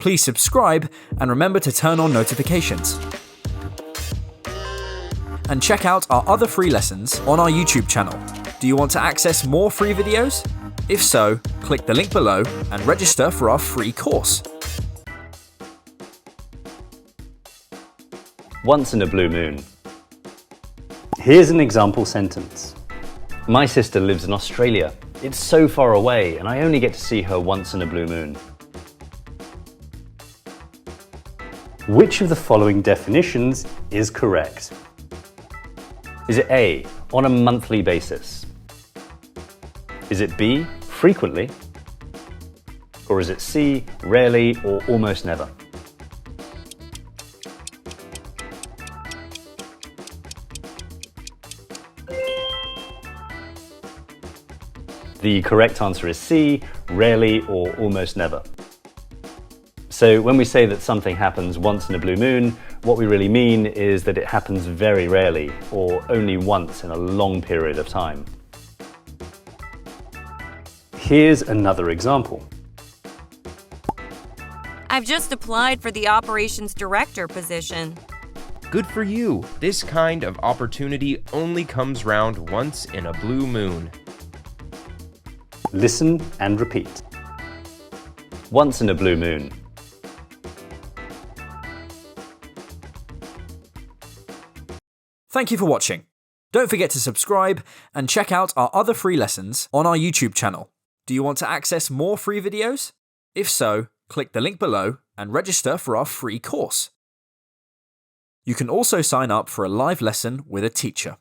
Please subscribe and remember to turn on notifications. And check out our other free lessons on our YouTube channel. Do you want to access more free videos? If so, click the link below and register for our free course. Once in a blue moon. Here's an example sentence. My sister lives in Australia. It's so far away and I only get to see her once in a blue moon. Which of the following definitions is correct? Is it A, on a monthly basis? Is it B, frequently? Or is it C, rarely or almost never? The correct answer is C, rarely or almost never. So when we say that something happens once in a blue moon, what we really mean is that it happens very rarely or only once in a long period of time. Here's another example. I've just applied for the operations director position. Good for you. This kind of opportunity only comes round once in a blue moon. Listen and repeat. Once in a blue moon. Thank you for watching. Don't forget to subscribe and check out our other free lessons on our YouTube channel. Do you want to access more free videos? If so, click the link below and register for our free course. You can also sign up for a live lesson with a teacher.